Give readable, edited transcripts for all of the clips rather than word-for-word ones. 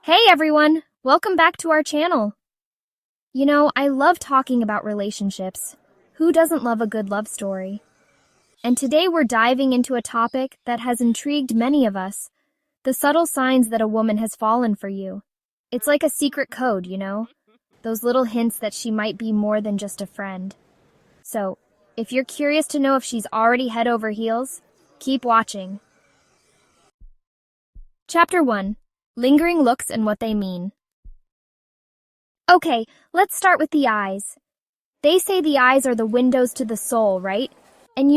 Hey everyone! Welcome back to our channel. I love talking about relationships. Who doesn't love a good love story? And today we're diving into a topic that has intrigued many of us, the subtle signs that a woman has fallen for you. It's like a secret code, those little hints that she might be more than just a friend. So, if you're curious to know if she's already head over heels, keep watching. Chapter 1. Lingering looks and what they mean. Okay, let's start with the eyes. They say the eyes are the windows to the soul, right? And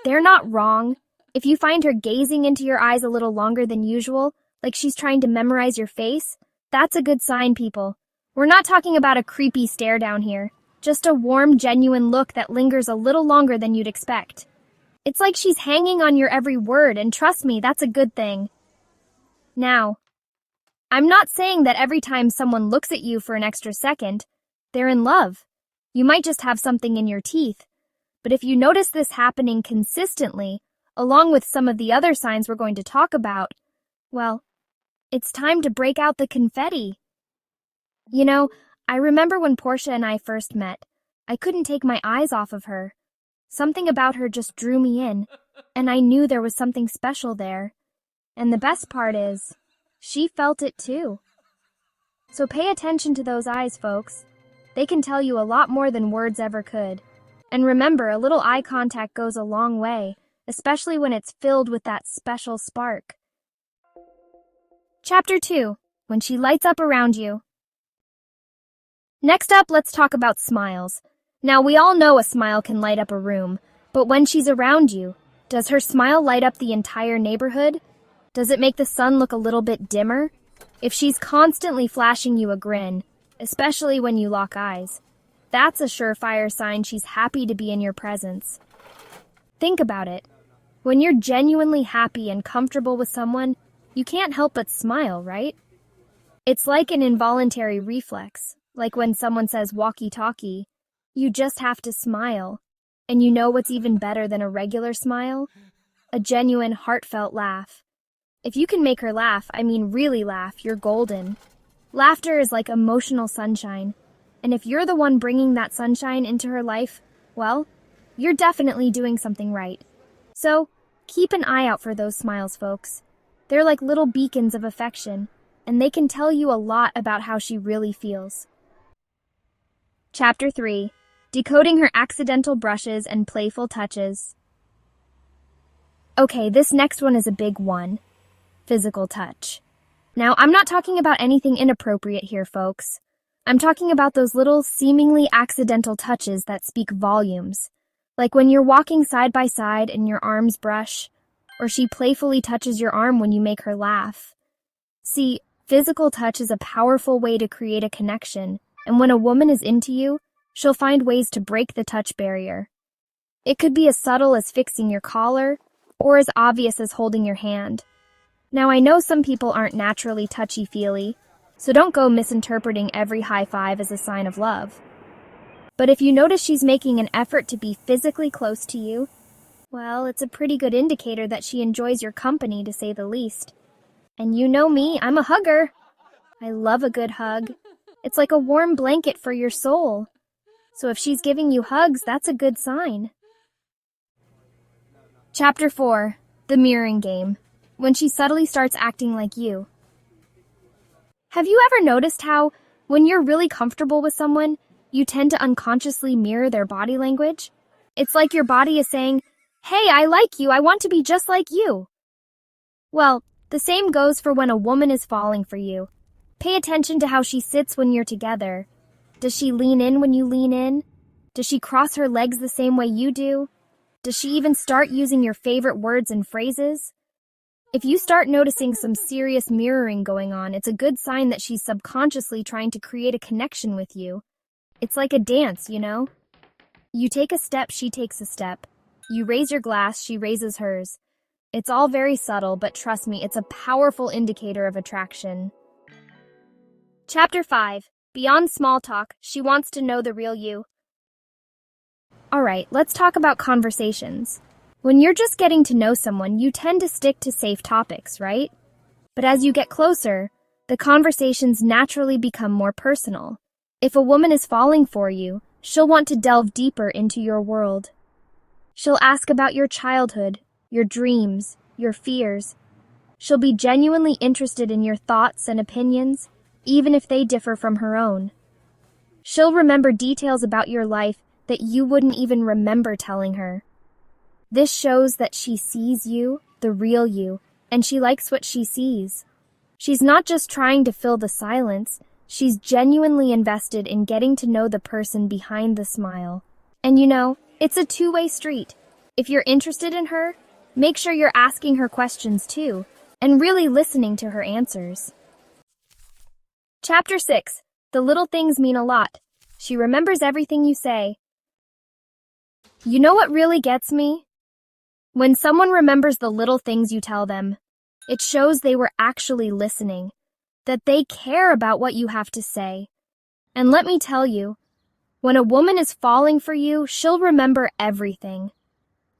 they're not wrong. If you find her gazing into your eyes a little longer than usual, like she's trying to memorize your face, that's a good sign, people. We're not talking about a creepy stare down here. Just a warm, genuine look that lingers a little longer than you'd expect. It's like she's hanging on your every word, and trust me, that's a good thing. Now, I'm not saying that every time someone looks at you for an extra second, they're in love. You might just have something in your teeth. But if you notice this happening consistently, along with some of the other signs we're going to talk about, well, it's time to break out the confetti. I remember when Portia and I first met, I couldn't take my eyes off of her. Something about her just drew me in, and I knew there was something special there. And the best part is, she felt it too. So pay attention to those eyes, folks. They can tell you a lot more than words ever could. And remember, a little eye contact goes a long way, especially when it's filled with that special spark. Chapter 2. When she lights up around you. Next up, let's talk about smiles. Now, we all know a smile can light up a room, but when she's around you, does her smile light up the entire neighborhood? Does it make the sun look a little bit dimmer? If she's constantly flashing you a grin, especially when you lock eyes, that's a surefire sign she's happy to be in your presence. Think about it. When you're genuinely happy and comfortable with someone, you can't help but smile, right? It's like an involuntary reflex, like when someone says walkie-talkie, you just have to smile. And you know what's even better than a regular smile? A genuine, heartfelt laugh. If you can make her laugh, I mean really laugh, you're golden. Laughter is like emotional sunshine. And if you're the one bringing that sunshine into her life, well, you're definitely doing something right. So, keep an eye out for those smiles, folks. They're like little beacons of affection, and they can tell you a lot about how she really feels. Chapter 3. Decoding her accidental brushes and playful touches. Okay, this next one is a big one. Physical touch. Now, I'm not talking about anything inappropriate here, folks. I'm talking about those little, seemingly accidental touches that speak volumes. Like when you're walking side by side and your arms brush, or she playfully touches your arm when you make her laugh. See, physical touch is a powerful way to create a connection, and when a woman is into you, she'll find ways to break the touch barrier. It could be as subtle as fixing your collar, or as obvious as holding your hand. Now, I know some people aren't naturally touchy-feely, so don't go misinterpreting every high five as a sign of love. But if you notice she's making an effort to be physically close to you, well, it's a pretty good indicator that she enjoys your company, to say the least. And you know me, I'm a hugger. I love a good hug. It's like a warm blanket for your soul. So if she's giving you hugs, that's a good sign. Chapter 4. The mirroring game. When she subtly starts acting like you. Have you ever noticed how, when you're really comfortable with someone, you tend to unconsciously mirror their body language? It's like your body is saying, "Hey, I like you, I want to be just like you." Well, the same goes for when a woman is falling for you. Pay attention to how she sits when you're together. Does she lean in when you lean in? Does she cross her legs the same way you do? Does she even start using your favorite words and phrases? If you start noticing some serious mirroring going on, it's a good sign that she's subconsciously trying to create a connection with you. It's like a dance, You take a step, she takes a step. You raise your glass, she raises hers. It's all very subtle, but trust me, it's a powerful indicator of attraction. Chapter 5. Beyond small talk, she wants to know the real you. Alright, let's talk about conversations. When you're just getting to know someone, you tend to stick to safe topics, right? But as you get closer, The conversations naturally become more personal. If a woman is falling for you, she'll want to delve deeper into your world. She'll ask about your childhood, your dreams, your fears. She'll be genuinely interested in your thoughts and opinions, even if they differ from her own. She'll remember details about your life that you wouldn't even remember telling her. This shows that she sees you, the real you, and she likes what she sees. She's not just trying to fill the silence, she's genuinely invested in getting to know the person behind the smile. And it's a two-way street. If you're interested in her, make sure you're asking her questions too, and really listening to her answers. Chapter 6. The little things mean a lot. She remembers everything you say. You know what really gets me? When someone remembers the little things you tell them, it shows they were actually listening, that they care about what you have to say. And let me tell you, when a woman is falling for you, she'll remember everything.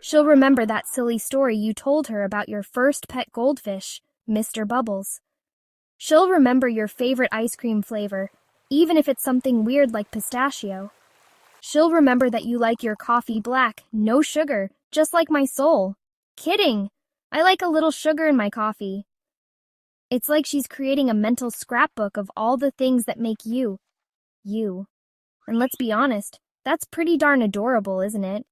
She'll remember that silly story you told her about your first pet goldfish, Mr. Bubbles. She'll remember your favorite ice cream flavor, even if it's something weird like pistachio. She'll remember that you like your coffee black, no sugar, just like my soul. Kidding! I like a little sugar in my coffee. It's like she's creating a mental scrapbook of all the things that make you, you. And let's be honest, that's pretty darn adorable, isn't it?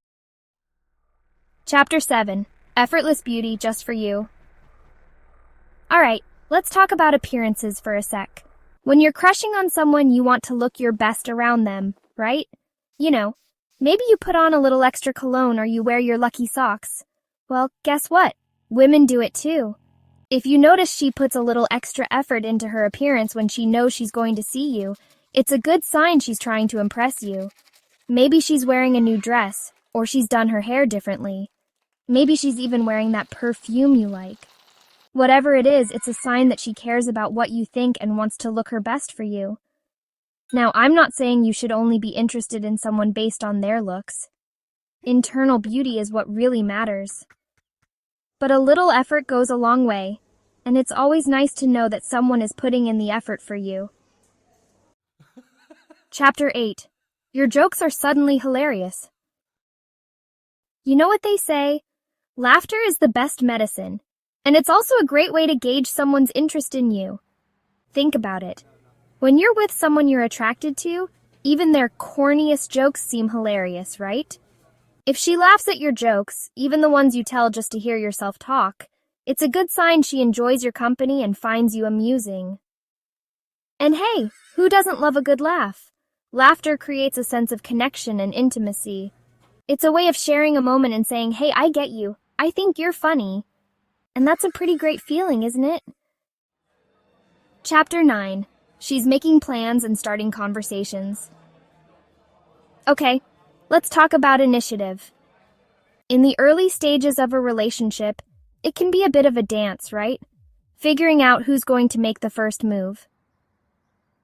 Chapter 7. Effortless Beauty Just for You. Alright, let's talk about appearances for a sec. When you're crushing on someone, you want to look your best around them, right? Maybe you put on a little extra cologne or you wear your lucky socks. Well, guess what? Women do it too. If you notice she puts a little extra effort into her appearance when she knows she's going to see you, it's a good sign she's trying to impress you. Maybe she's wearing a new dress, or she's done her hair differently. Maybe she's even wearing that perfume you like. Whatever it is, it's a sign that she cares about what you think and wants to look her best for you. Now, I'm not saying you should only be interested in someone based on their looks. Internal beauty is what really matters. But a little effort goes a long way, and it's always nice to know that someone is putting in the effort for you. Chapter 8. Your jokes are suddenly hilarious. You know what they say? Laughter is the best medicine, and it's also a great way to gauge someone's interest in you. Think about it. When you're with someone you're attracted to, even their corniest jokes seem hilarious, right? If she laughs at your jokes, even the ones you tell just to hear yourself talk, it's a good sign she enjoys your company and finds you amusing. And hey, who doesn't love a good laugh? Laughter creates a sense of connection and intimacy. It's a way of sharing a moment and saying, hey, I get you. I think you're funny. And that's a pretty great feeling, isn't it? Chapter 9. She's making plans and starting conversations. Okay, let's talk about initiative. In the early stages of a relationship, it can be a bit of a dance, right? Figuring out who's going to make the first move.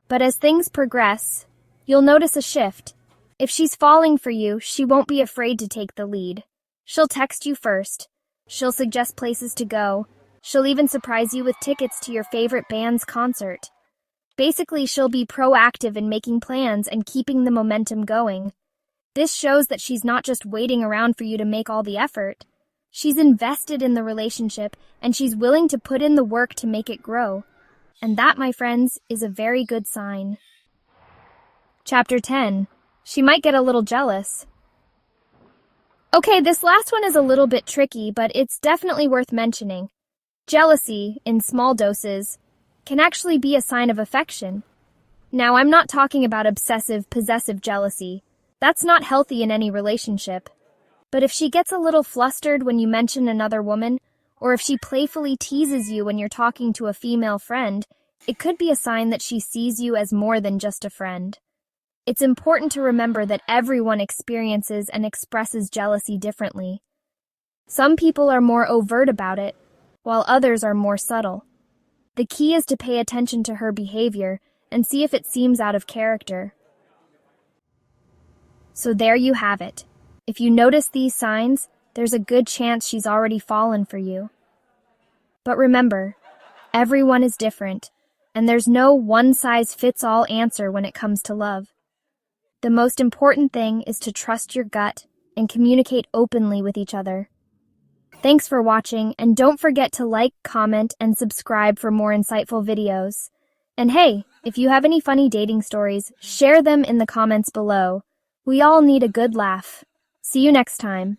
But as things progress, you'll notice a shift. If she's falling for you, she won't be afraid to take the lead. She'll text you first. She'll suggest places to go. She'll even surprise you with tickets to your favorite band's concert. Basically, she'll be proactive in making plans and keeping the momentum going. This shows that she's not just waiting around for you to make all the effort. She's invested in the relationship, and she's willing to put in the work to make it grow. And that, my friends, is a very good sign. Chapter 10. She might get a little jealous. Okay, this last one is a little bit tricky, but it's definitely worth mentioning. Jealousy, in small doses, can actually be a sign of affection. Now, I'm not talking about obsessive, possessive jealousy. That's not healthy in any relationship. But if she gets a little flustered when you mention another woman, or if she playfully teases you when you're talking to a female friend, it could be a sign that she sees you as more than just a friend. It's important to remember that everyone experiences and expresses jealousy differently. Some people are more overt about it, while others are more subtle. The key is to pay attention to her behavior and see if it seems out of character. So there you have it. If you notice these signs, there's a good chance she's already fallen for you. But remember, everyone is different, and there's no one-size-fits-all answer when it comes to love. The most important thing is to trust your gut and communicate openly with each other. Thanks for watching, and don't forget to like, comment, and subscribe for more insightful videos. And hey, if you have any funny dating stories, share them in the comments below. We all need a good laugh. See you next time.